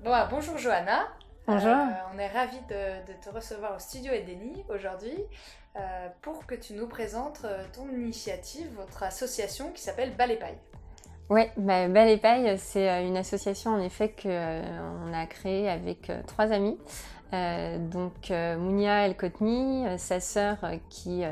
Bon, bonjour Johanna. Bonjour. On est ravis de te recevoir au studio Edeni aujourd'hui pour que tu nous présentes ton initiative, votre association qui s'appelle Bal et Paille. Oui, Bal et Paille, c'est une association en effet qu'on a créée avec 3 amis. Mounia El Kotni, sa sœur qui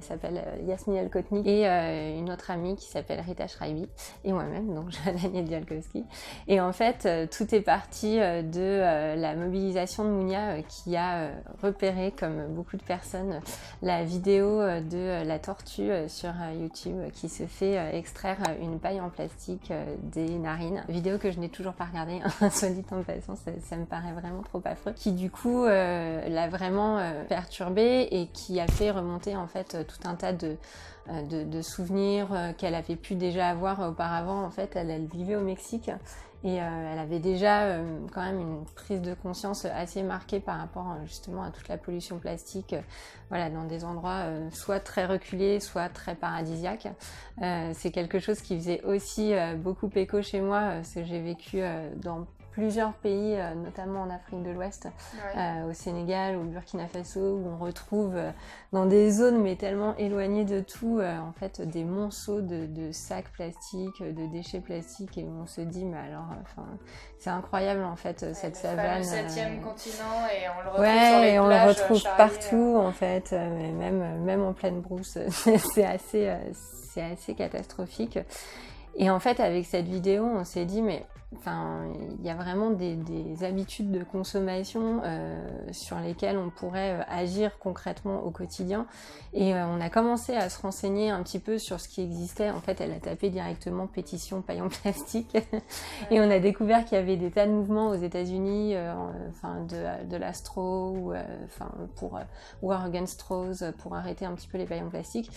s'appelle Yasmine El Kotni et une autre amie qui s'appelle Rita Shraibi et moi-même, donc Johanna Dialkowski. Et en fait, tout est parti de la mobilisation de Mounia qui a repéré, comme beaucoup de personnes, la vidéo de la tortue sur YouTube qui se fait extraire une paille en plastique des narines. Vidéo que je n'ai toujours pas regardée, soit dit en passant, ça me paraît vraiment trop affreux. Qui du coup l'a vraiment perturbée et qui a fait remonter en fait tout un tas de souvenirs qu'elle avait pu déjà avoir auparavant. En fait, elle vivait au Mexique et elle avait déjà quand même une prise de conscience assez marquée par rapport justement à toute la pollution plastique, voilà, dans des endroits soit très reculés, soit très paradisiaques. C'est quelque chose qui faisait aussi beaucoup écho chez moi, parce que j'ai vécu dans plusieurs pays, notamment en Afrique de l'Ouest, au Sénégal, au Burkina Faso, où on retrouve dans des zones mais tellement éloignées de tout, en fait, des monceaux de sacs plastiques, de déchets plastiques, et où on se dit, mais alors, c'est incroyable en fait cette savane. C'est le 7e continent et on le retrouve sur les et on plages, le retrouve charriers, partout en fait, même en pleine brousse, c'est assez catastrophique. Et en fait, avec cette vidéo, on s'est dit, mais il y a vraiment des habitudes de consommation sur lesquelles on pourrait agir concrètement au quotidien. Et on a commencé à se renseigner un petit peu sur ce qui existait. En fait, elle a tapé directement pétition paille en plastique. Et on a découvert qu'il y avait des tas de mouvements aux États-Unis, de l'Astro, pour War Against Straws, pour arrêter un petit peu les pailles en plastique.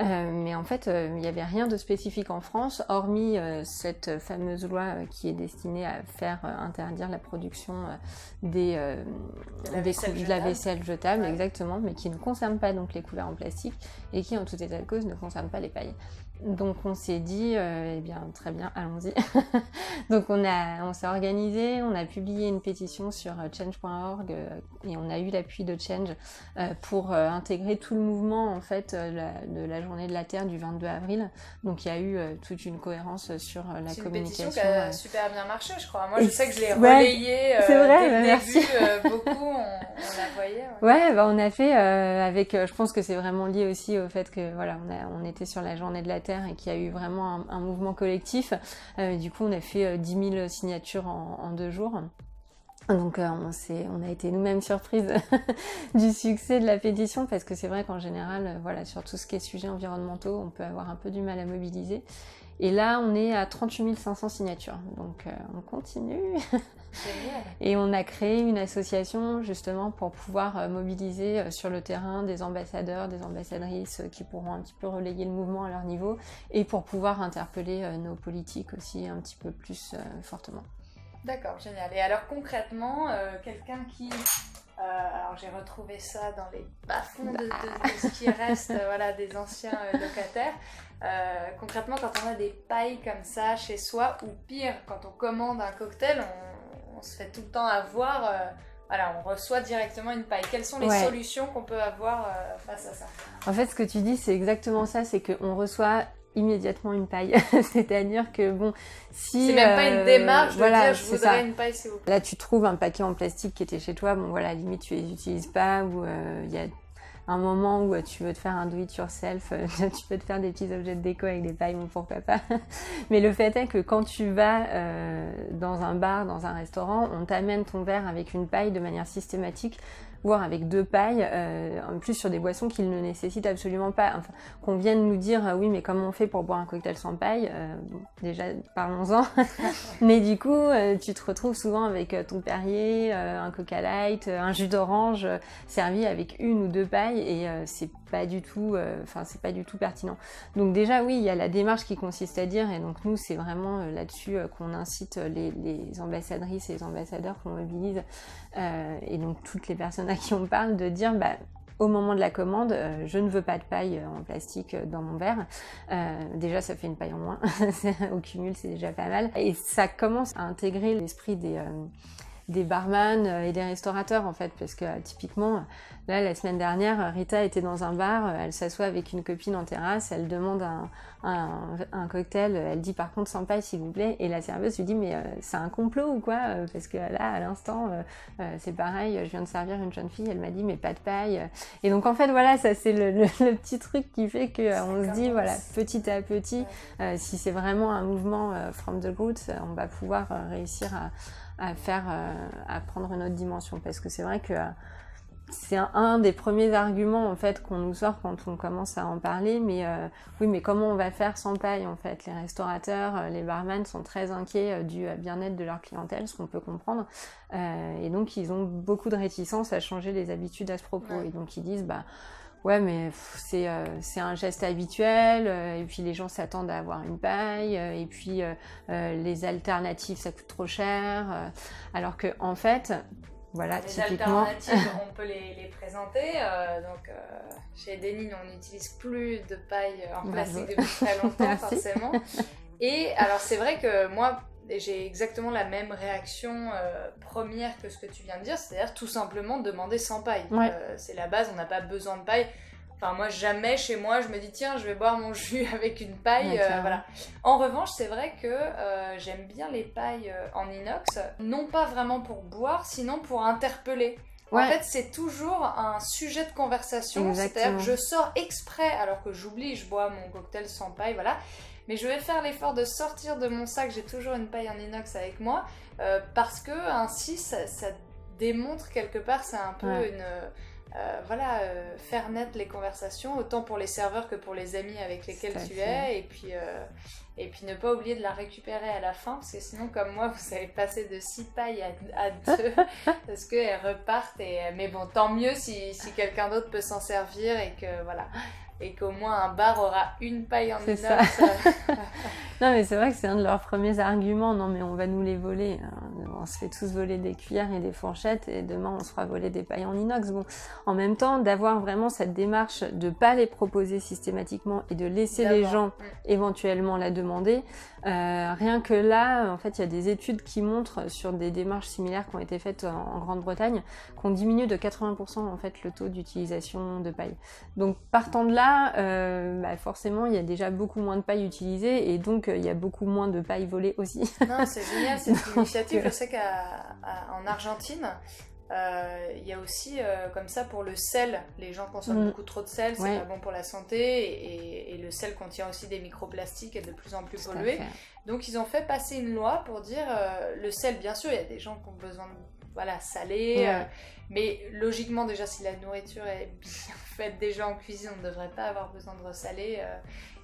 Mais en fait, il n'y avait rien de spécifique en France, hormis cette fameuse loi qui est destinée à faire interdire la production de la vaisselle jetable, ouais. Exactement, mais qui ne concerne pas donc les couverts en plastique et qui, en tout état de cause, ne concerne pas les pailles. Donc on s'est dit, eh bien très bien, allons-y. Donc on s'est organisé, on a publié une pétition sur change.org et on a eu l'appui de Change pour intégrer tout le mouvement en fait de la journée de la Terre du 22 avril. Donc il y a eu toute une cohérence sur la communication. C'est une pétition qui a super bien marché, je crois. Moi je sais que je l'ai relayée c'est vrai, dès le merci. début, beaucoup, on la voyait. Ouais, on a fait avec, je pense que c'est vraiment lié aussi au fait que voilà, on était sur la journée de la Terre et qu'il y a eu vraiment un mouvement collectif. Du coup, on a fait 10 000 signatures en 2 jours. Donc on a été nous-mêmes surprises du succès de la pétition, parce que c'est vrai qu'en général, voilà, sur tout ce qui est sujets environnementaux, on peut avoir un peu du mal à mobiliser. Et là, on est à 38 500 signatures, donc on continue. Génial. Et on a créé une association justement pour pouvoir mobiliser sur le terrain des ambassadeurs, des ambassadrices qui pourront un petit peu relayer le mouvement à leur niveau, et pour pouvoir interpeller nos politiques aussi un petit peu plus fortement. D'accord, génial. Et alors concrètement, quelqu'un qui... alors j'ai retrouvé ça dans les bas-fonds de ce qui reste voilà, des anciens locataires. Concrètement, quand on a des pailles comme ça chez soi, ou pire, quand on commande un cocktail, on se fait tout le temps avoir, voilà, on reçoit directement une paille. Quelles sont les solutions qu'on peut avoir face à ça? En fait, ce que tu dis, c'est exactement ça, c'est qu'on reçoit immédiatement une paille. C'est-à-dire que bon, si... C'est même pas une démarche de dire je voudrais ça. Une paille s'il vous plaît. Là, tu trouves un paquet en plastique qui était chez toi, bon voilà, limite tu les utilises pas, ou il y a un moment où tu veux te faire un do it yourself, tu peux te faire des petits objets de déco avec des pailles, bon pourquoi pas. Mais le fait est que quand tu vas dans un bar, dans un restaurant, on t'amène ton verre avec une paille de manière systématique, voire avec 2 pailles, en plus sur des boissons qu'ils ne nécessitent absolument pas. Enfin, qu'on vienne nous dire oui, mais comment on fait pour boire un cocktail sans paille, bon, déjà parlons-en. Mais du coup, tu te retrouves souvent avec ton Perrier, un Coca Light, un jus d'orange servi avec 1 ou 2 pailles, et c'est pas du tout, c'est pas du tout pertinent. Donc déjà oui, il y a la démarche qui consiste à dire, et donc nous c'est vraiment là-dessus qu'on incite les ambassadrices et les ambassadeurs qu'on mobilise, et donc toutes les personnes à qui on parle, de dire au moment de la commande, je ne veux pas de paille en plastique dans mon verre. Déjà, ça fait une paille en moins. Au cumul, c'est déjà pas mal. Et ça commence à intégrer l'esprit des barman et des restaurateurs en fait, parce que typiquement là la semaine dernière Rita était dans un bar, elle s'assoit avec une copine en terrasse, elle demande un cocktail, elle dit par contre sans paille s'il vous plaît, et la serveuse lui dit mais c'est un complot ou quoi, parce que là à l'instant c'est pareil, je viens de servir une jeune fille, elle m'a dit mais pas de paille, et donc en fait voilà, ça c'est le petit truc qui fait que on se dit voilà, petit à petit, si c'est vraiment un mouvement from the roots, on va pouvoir réussir à prendre une autre dimension, parce que c'est vrai que c'est un des premiers arguments en fait qu'on nous sort quand on commence à en parler, mais oui, mais comment on va faire sans paille en fait? Les restaurateurs, les barman sont très inquiets du bien-être de leur clientèle, ce qu'on peut comprendre, et donc ils ont beaucoup de réticence à changer les habitudes à ce propos, et donc ils disent bah ouais, mais c'est un geste habituel, et puis les gens s'attendent à avoir une paille, et puis les alternatives ça coûte trop cher, alors que en fait, voilà, les typiquement... alternatives, on peut les présenter. Donc, chez Denim, on n'utilise plus de paille en plastique depuis très longtemps, forcément. Et alors, c'est vrai que moi, j'ai exactement la même réaction première que ce que tu viens de dire, c'est-à-dire tout simplement demander sans paille. Ouais. C'est la base, on n'a pas besoin de paille. Enfin, moi, jamais chez moi, je me dis, tiens, je vais boire mon jus avec une paille. Voilà. En revanche, c'est vrai que j'aime bien les pailles en inox, non pas vraiment pour boire, sinon pour interpeller. Ouais. En fait, c'est toujours un sujet de conversation. C'est-à-dire que je sors exprès, alors que j'oublie, je bois mon cocktail sans paille, voilà. Mais je vais faire l'effort de sortir de mon sac, j'ai toujours une paille en inox avec moi, parce que ainsi, ça démontre quelque part, c'est un peu une... voilà, faire naître les conversations, autant pour les serveurs que pour les amis avec lesquels tu es, et puis ne pas oublier de la récupérer à la fin, parce que sinon, comme moi, vous allez passer de 6 pailles à 2, parce qu'elles repartent, mais bon, tant mieux si quelqu'un d'autre peut s'en servir, et que voilà, et qu'au moins un bar aura une paille en inox. Non, mais c'est vrai que c'est un de leurs premiers arguments. Non, mais on va nous les voler. On se fait tous voler des cuillères et des fourchettes, et demain on se fera voler des pailles en inox. Bon, en même temps, d'avoir vraiment cette démarche de pas les proposer systématiquement et de laisser les gens éventuellement la demander. Rien que là, en fait, il y a des études qui montrent sur des démarches similaires qui ont été faites en Grande-Bretagne qu'on diminue de 80% en fait le taux d'utilisation de paille. Donc partant de là, forcément, il y a déjà beaucoup moins de paille utilisée, et donc il y a beaucoup moins de paille volée aussi. Non, c'est génial cette initiative. Je sais qu'en Argentine, il y a aussi comme ça pour le sel, les gens consomment beaucoup trop de sel, c'est pas bon pour la santé, et le sel contient aussi des microplastiques et de plus en plus pollués. Donc ils ont fait passer une loi pour dire le sel, bien sûr, il y a des gens qui ont besoin de saler, mais logiquement déjà si la nourriture est bien faite déjà en cuisine, on ne devrait pas avoir besoin de ressaler.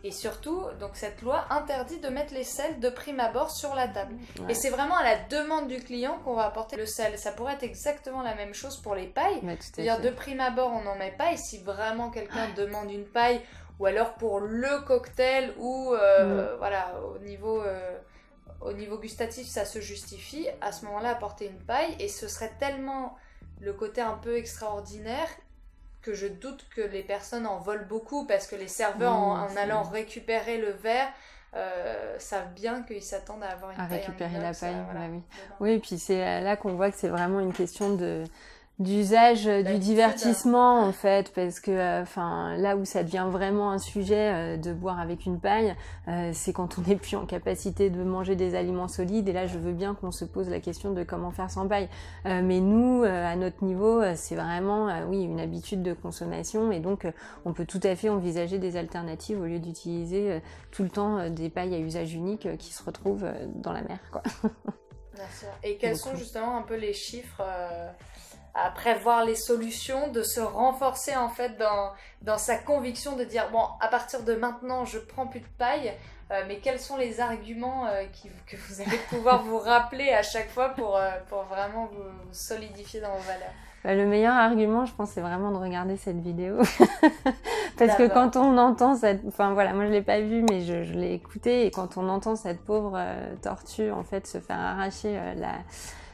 Et surtout, donc cette loi interdit de mettre les sels de prime abord sur la table. Et c'est vraiment à la demande du client qu'on va apporter le sel. Ça pourrait être exactement la même chose pour les pailles. C'est-à-dire de prime abord, on n'en met pas. Et si vraiment quelqu'un demande une paille, ou alors pour le cocktail, ou voilà, au niveau gustatif, ça se justifie, à ce moment-là, apporter une paille. Et ce serait tellement le côté un peu extraordinaire que je doute que les personnes en volent beaucoup, parce que les serveurs, en allant récupérer le verre, savent bien qu'ils s'attendent à avoir une paille récupérer la paille. Voilà, oui, et puis c'est là qu'on voit que c'est vraiment une question d'usage, du divertissement en fait, parce que là où ça devient vraiment un sujet de boire avec une paille, c'est quand on n'est plus en capacité de manger des aliments solides, et là je veux bien qu'on se pose la question de comment faire sans paille, mais nous à notre niveau c'est vraiment une habitude de consommation, et donc on peut tout à fait envisager des alternatives au lieu d'utiliser tout le temps des pailles à usage unique qui se retrouvent dans la mer, quoi. Bien sûr. Et quels sont justement un peu les chiffres à prévoir les solutions, de se renforcer en fait dans sa conviction de dire bon, à partir de maintenant je prends plus de paille, mais quels sont les arguments que vous allez pouvoir vous rappeler à chaque fois pour vraiment vous solidifier dans vos valeurs? Le meilleur argument, je pense, c'est vraiment de regarder cette vidéo. Parce que quand on entend moi je l'ai pas vue, mais je l'ai écoutée, et quand on entend cette pauvre tortue en fait se faire arracher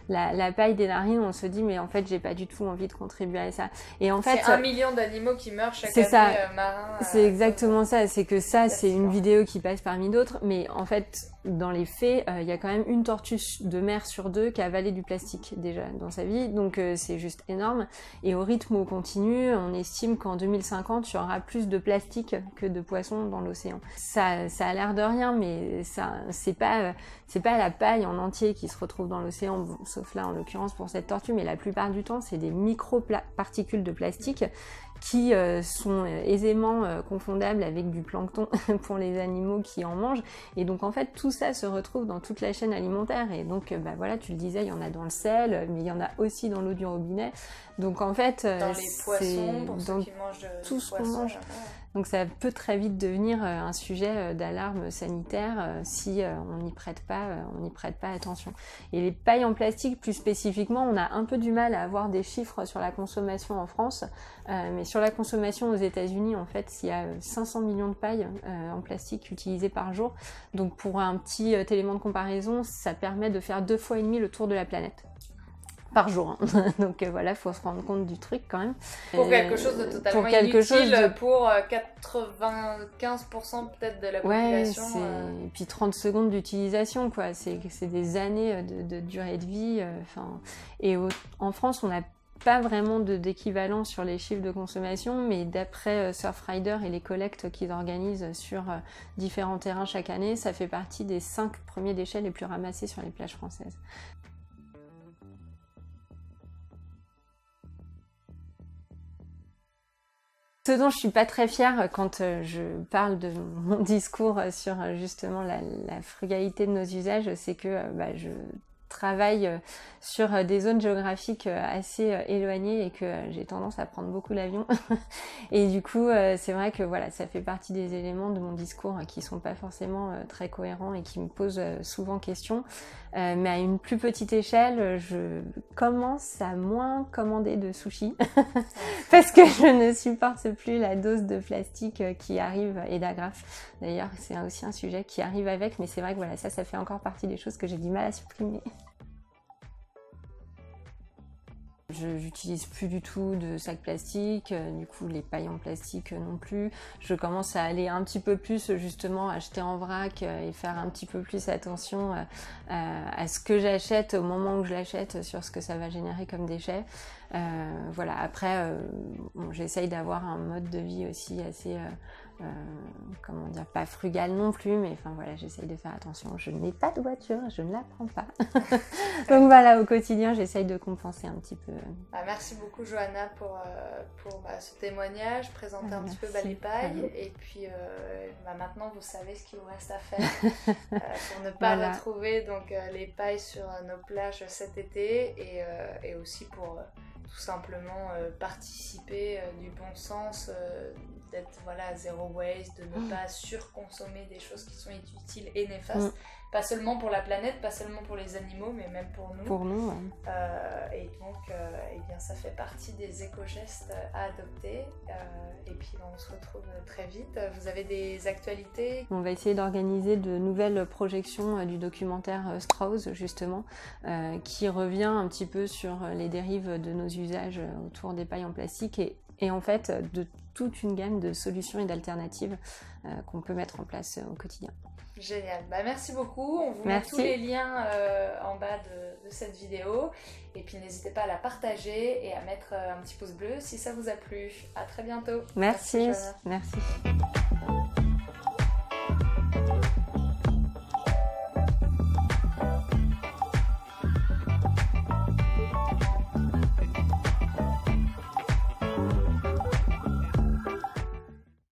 la paille des narines, on se dit mais en fait j'ai pas du tout envie de contribuer à ça. Et en fait, c'est 1 million d'animaux qui meurent chaque année marins. C'est exactement ça, c'est que ça c'est une vidéo qui passe parmi d'autres, mais en fait dans les faits, il y a quand même une tortue de mer sur 2 qui a avalé du plastique déjà dans sa vie, donc c'est juste énorme. Et au rythme où on continue, on estime qu'en 2050, il y aura plus de plastique que de poissons dans l'océan. Ça a l'air de rien, mais ça, c'est pas la paille en entier qui se retrouve dans l'océan, bon, sauf là en l'occurrence pour cette tortue, mais la plupart du temps, c'est des micro-particules de plastique qui sont aisément confondables avec du plancton pour les animaux qui en mangent. Et donc en fait tout ça se retrouve dans toute la chaîne alimentaire. Et donc bah voilà, tu le disais, il y en a dans le sel, mais il y en a aussi dans l'eau du robinet. Donc en fait dans les poissons, pour ceux qui mangent tout ce qu'on mange. Donc ça peut très vite devenir un sujet d'alarme sanitaire si on n'y prête pas attention. Et les pailles en plastique plus spécifiquement, on a un peu du mal à avoir des chiffres sur la consommation en France, mais sur la consommation aux États-Unis, en fait, il y a 500 millions de pailles en plastique utilisées par jour. Donc pour un petit élément de comparaison, ça permet de faire 2,5 fois le tour de la planète. Par jour. Hein. Donc voilà, il faut se rendre compte du truc quand même. Pour quelque chose de totalement inutile pour 95% peut-être de la population. Ouais, et puis 30 secondes d'utilisation, quoi. C'est des années de durée de vie. Et en France, on n'a pas vraiment d'équivalent sur les chiffres de consommation, mais d'après Surfrider et les collectes qu'ils organisent sur différents terrains chaque année, ça fait partie des 5 premiers déchets les plus ramassés sur les plages françaises. Ce dont je suis pas très fière quand je parle de mon discours sur justement la frugalité de nos usages, c'est que je travaille sur des zones géographiques assez éloignées et que j'ai tendance à prendre beaucoup l'avion. Et du coup, c'est vrai que voilà, ça fait partie des éléments de mon discours qui sont pas forcément très cohérents et qui me posent souvent question. Mais à une plus petite échelle, je commence à moins commander de sushis parce que je ne supporte plus la dose de plastique qui arrive et d'agrafes. D'ailleurs, c'est aussi un sujet qui arrive avec, mais c'est vrai que voilà, ça fait encore partie des choses que j'ai du mal à supprimer. J'utilise plus du tout de sacs plastiques, du coup les pailles en plastique non plus. Je commence à aller un petit peu plus justement acheter en vrac et faire un petit peu plus attention à ce que j'achète au moment où je l'achète, sur ce que ça va générer comme déchets. Voilà, après j'essaye d'avoir un mode de vie aussi assez comment dire, pas frugal non plus, mais enfin voilà, j'essaye de faire attention. Je n'ai pas de voiture, je ne la prends pas. Donc voilà, au quotidien, j'essaye de compenser un petit peu. Merci beaucoup Johanna pour ce témoignage, présenter un petit peu les pailles. Et puis maintenant, vous savez ce qu'il vous reste à faire pour ne pas retrouver donc, les pailles sur nos plages cet été et aussi pour tout simplement participer du bon sens, d'être zéro waste, de ne pas surconsommer des choses qui sont inutiles et néfastes, pas seulement pour la planète, pas seulement pour les animaux, mais même pour nous. Pour nous, et donc, bien, ça fait partie des éco-gestes à adopter. Et puis, on se retrouve très vite. Vous avez des actualités? On va essayer d'organiser de nouvelles projections du documentaire Strauss, justement, qui revient un petit peu sur les dérives de nos usages autour des pailles en plastique et en fait de toute une gamme de solutions et d'alternatives qu'on peut mettre en place au quotidien. Génial, merci beaucoup. On vous met tous les liens en bas de cette vidéo. Et puis n'hésitez pas à la partager et à mettre un petit pouce bleu si ça vous a plu. À très bientôt. Merci.